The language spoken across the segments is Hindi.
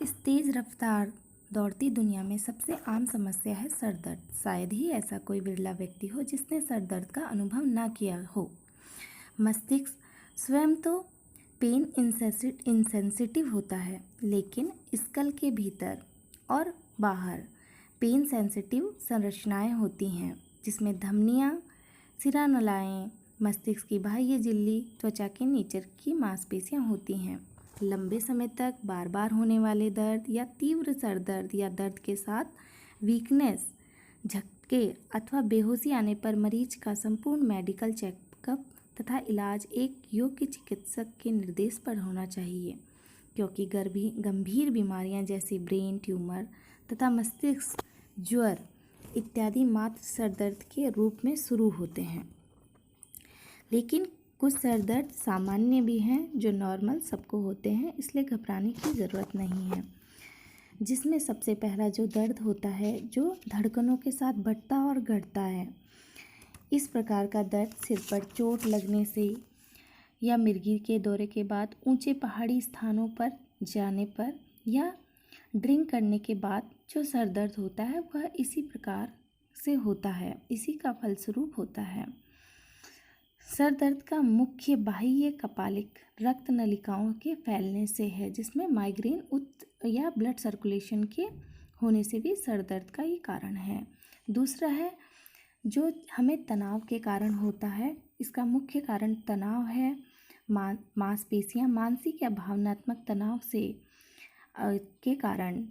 इस तेज़ रफ्तार दौड़ती दुनिया में सबसे आम समस्या है सर दर्द। शायद ही ऐसा कोई बिरला व्यक्ति हो जिसने सर दर्द का अनुभव ना किया हो। मस्तिष्क स्वयं तो पेन इंसेंसिटिव होता है, लेकिन स्कल के भीतर और बाहर पेन सेंसिटिव संरचनाएं होती हैं, जिसमें धमनियां, सिरानालाएं, मस्तिष्क की बाह्य झिल्ली, त्वचा के नीचे की मांसपेशियां होती हैं। लंबे समय तक बार बार होने वाले दर्द या तीव्र सर दर्द या दर्द के साथ वीकनेस, झटके अथवा बेहोशी आने पर मरीज का संपूर्ण मेडिकल चेकअप तथा इलाज एक योग्य चिकित्सक के निर्देश पर होना चाहिए, क्योंकि गंभीर बीमारियां जैसे ब्रेन ट्यूमर तथा मस्तिष्क ज्वर इत्यादि मात्र सर दर्द के रूप में शुरू होते हैं। लेकिन कुछ सर दर्द सामान्य भी हैं जो नॉर्मल सबको होते हैं, इसलिए घबराने की ज़रूरत नहीं है। जिसमें सबसे पहला जो दर्द होता है जो धड़कनों के साथ बढ़ता और घटता है। इस प्रकार का दर्द सिर पर चोट लगने से या मिर्गी के दौरे के बाद ऊंचे पहाड़ी स्थानों पर जाने पर या ड्रिंक करने के बाद जो सर दर्द होता है वह इसी प्रकार से होता है, इसी का फलस्वरूप होता है। सर दर्द का मुख्य बाह्य कपालिक रक्त नलिकाओं के फैलने से है, जिसमें माइग्रेन या ब्लड सर्कुलेशन के होने से भी सर दर्द का ये कारण है। दूसरा है जो हमें तनाव के कारण होता है। इसका मुख्य कारण तनाव है। मांसपेशियां मानसिक या भावनात्मक तनाव से के कारण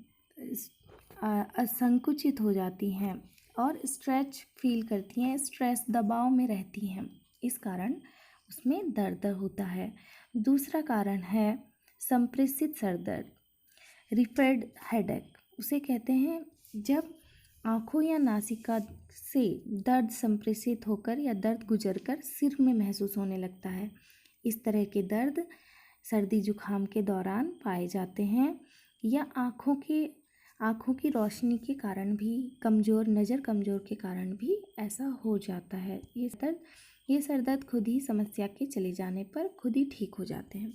असंकुचित हो जाती हैं और स्ट्रेच फील करती हैं, स्ट्रेस दबाव में रहती हैं, इस कारण उसमें दर्द होता है। दूसरा कारण है संप्रेषित सर दर्द, रिफर्ड हेडेक उसे कहते हैं, जब आँखों या नासिका से दर्द संप्रेषित होकर या दर्द गुजरकर सिर में महसूस होने लगता है। इस तरह के दर्द सर्दी जुखाम के दौरान पाए जाते हैं या आँखों की रोशनी के कारण भी, नज़र कमज़ोर के कारण भी ऐसा हो जाता है। ये सर दर्द खुद ही समस्या के चले जाने पर खुद ही ठीक हो जाते हैं।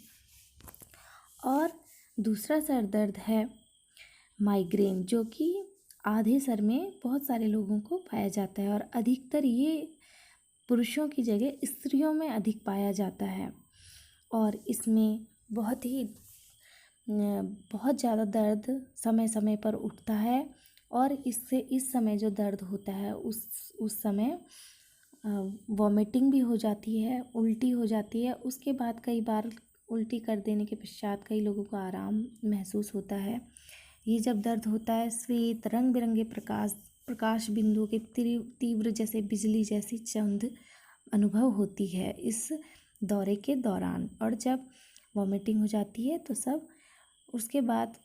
और दूसरा सर दर्द है माइग्रेन, जो कि आधे सर में बहुत सारे लोगों को पाया जाता है और अधिकतर ये पुरुषों की जगह स्त्रियों में अधिक पाया जाता है। और इसमें बहुत ज़्यादा दर्द समय समय पर उठता है और इस समय जो दर्द होता है उस समय वॉमिटिंग भी हो जाती है, उल्टी हो जाती है। उसके बाद कई बार उल्टी कर देने के पश्चात कई लोगों को आराम महसूस होता है। ये जब दर्द होता है श्वेत रंग बिरंगे प्रकाश बिंदुओं के तीव्र जैसे बिजली जैसी चंद अनुभव होती है इस दौरे के दौरान। और जब वॉमिटिंग हो जाती है तो सब उसके बाद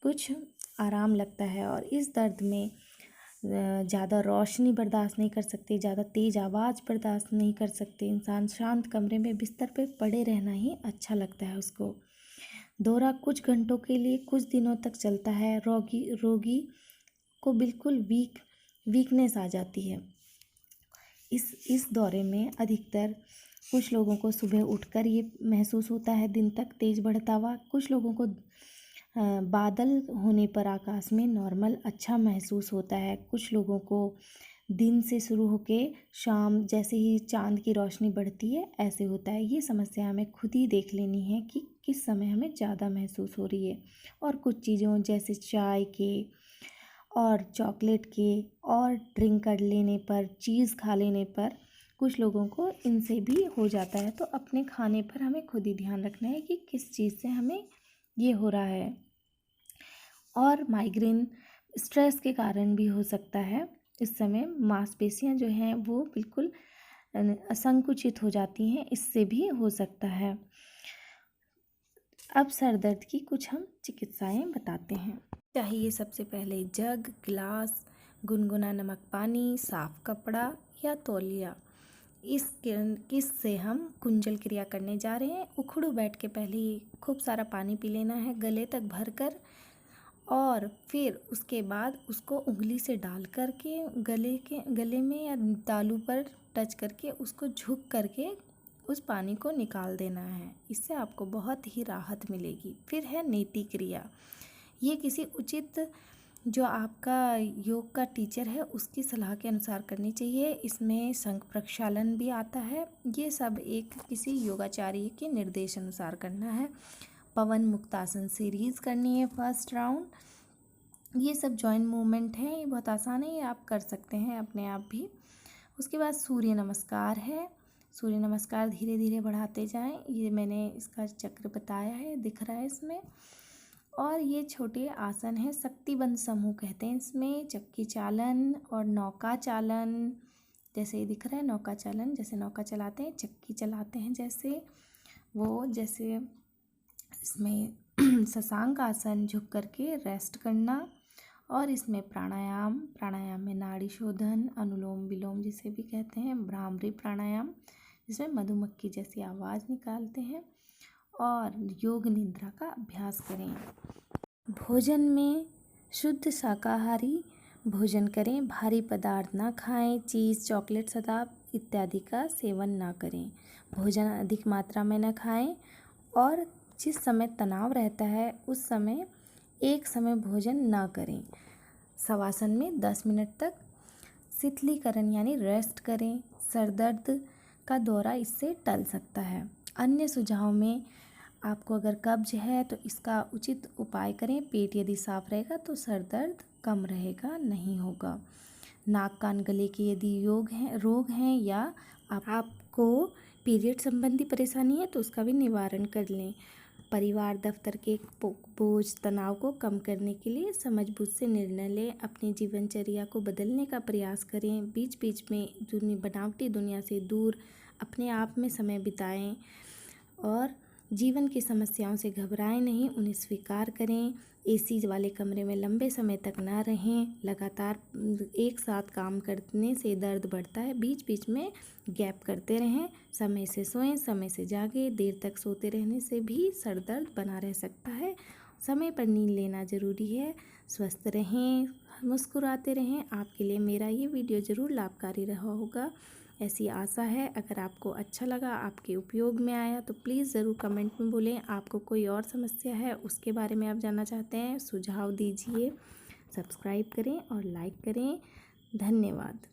कुछ आराम लगता है। और इस दर्द में ज़्यादा रोशनी बर्दाश्त नहीं कर सकते, ज़्यादा तेज़ आवाज़ बर्दाश्त नहीं कर सकते। इंसान शांत कमरे में बिस्तर पे पड़े रहना ही अच्छा लगता है उसको। दौरा कुछ घंटों के लिए कुछ दिनों तक चलता है। रोगी को बिल्कुल वीकनेस आ जाती है। इस दौरे में अधिकतर कुछ लोगों को सुबह उठकर ये महसूस होता है दिन तक तेज़ बढ़ता हुआ। कुछ लोगों को बादल होने पर आकाश में नॉर्मल अच्छा महसूस होता है। कुछ लोगों को दिन से शुरू होके शाम जैसे ही चांद की रोशनी बढ़ती है ऐसे होता है। ये समस्या हमें खुद ही देख लेनी है कि किस समय हमें ज़्यादा महसूस हो रही है। और कुछ चीज़ों जैसे चाय के और चॉकलेट के और ड्रिंक कर लेने पर, चीज़ खा लेने पर कुछ लोगों को इनसे भी हो जाता है। तो अपने खाने पर हमें खुद ही ध्यान रखना है कि किस चीज़ से हमें ये हो रहा है। और माइग्रेन स्ट्रेस के कारण भी हो सकता है। इस समय मांसपेशियां जो हैं वो बिल्कुल असंकुचित हो जाती हैं, इससे भी हो सकता है। अब सर दर्द की कुछ हम चिकित्साएं बताते हैं। चाहिए सबसे पहले जग, गिलास, गुनगुना नमक पानी, साफ कपड़ा या तौलिया। इससे हम कुंजल क्रिया करने जा रहे हैं। उखड़ू बैठ के पहले ही खूब सारा पानी पी लेना है गले तक भरकर, और फिर उसके बाद उसको उंगली से डाल करके गले में या तालू पर टच करके उसको झुक करके उस पानी को निकाल देना है। इससे आपको बहुत ही राहत मिलेगी। फिर है नेति क्रिया। ये किसी उचित जो आपका योग का टीचर है उसकी सलाह के अनुसार करनी चाहिए। इसमें शंख प्रक्षालन भी आता है। ये सब एक किसी योगाचार्य के निर्देश अनुसार करना है। पवन मुक्तासन सीरीज़ करनी है फर्स्ट राउंड। ये सब जॉइंट मूवमेंट हैं, ये बहुत आसान है, ये आप कर सकते हैं अपने आप भी। उसके बाद सूर्य नमस्कार है। सूर्य नमस्कार धीरे धीरे बढ़ाते जाएं। ये मैंने इसका चक्र बताया है, दिख रहा है इसमें। और ये छोटे आसन हैं, शक्तिबंध समूह कहते हैं इसमें। चक्की चालन और नौका चालन, जैसे ये दिख रहा है नौका चालन, जैसे नौका चलाते हैं, चक्की चलाते हैं जैसे वो, जैसे इसमें शशांक आसन झुक करके रेस्ट करना। और इसमें प्राणायाम में नाड़ी शोधन, अनुलोम विलोम जिसे भी कहते हैं, भ्रामरी प्राणायाम जिसमें मधुमक्खी जैसी आवाज़ निकालते हैं, और योग निद्रा का अभ्यास करें। भोजन में शुद्ध शाकाहारी भोजन करें, भारी पदार्थ ना खाएं, चीज़, चॉकलेट, शराब इत्यादि का सेवन ना करें। भोजन अधिक मात्रा में न खाएं, और जिस समय तनाव रहता है उस समय एक समय भोजन ना करें। शवासन में 10 मिनट तक शिथिलीकरण यानी रेस्ट करें। सर दर्द का दौरा इससे टल सकता है। अन्य सुझाव में आपको अगर कब्ज है तो इसका उचित उपाय करें। पेट यदि साफ रहेगा तो सर दर्द कम रहेगा, नहीं होगा। नाक कान गले के यदि रोग हैं या आपको पीरियड संबंधी परेशानी है तो उसका भी निवारण कर लें। परिवार दफ्तर के बोझ तनाव को कम करने के लिए समझबूझ से निर्णय लें। अपनी जीवनचर्या को बदलने का प्रयास करें। बीच बीच में बनावटी दुनिया से दूर अपने आप में समय बिताएं, और जीवन की समस्याओं से घबराएं नहीं, उन्हें स्वीकार करें। एसी वाले कमरे में लंबे समय तक ना रहें। लगातार एक साथ काम करने से दर्द बढ़ता है। बीच बीच में गैप करते रहें। समय से सोएं, समय से जागें। देर तक सोते रहने से भी सर दर्द बना रह सकता है। समय पर नींद लेना ज़रूरी है। स्वस्थ रहें, मुस्कुराते रहें। आपके लिए मेरा ये वीडियो ज़रूर लाभकारी रहा होगा, ऐसी आशा है। अगर आपको अच्छा लगा, आपके उपयोग में आया तो प्लीज़ ज़रूर कमेंट में बोलें। आपको कोई और समस्या है उसके बारे में आप जानना चाहते हैं, सुझाव दीजिए। सब्सक्राइब करें और लाइक करें। धन्यवाद।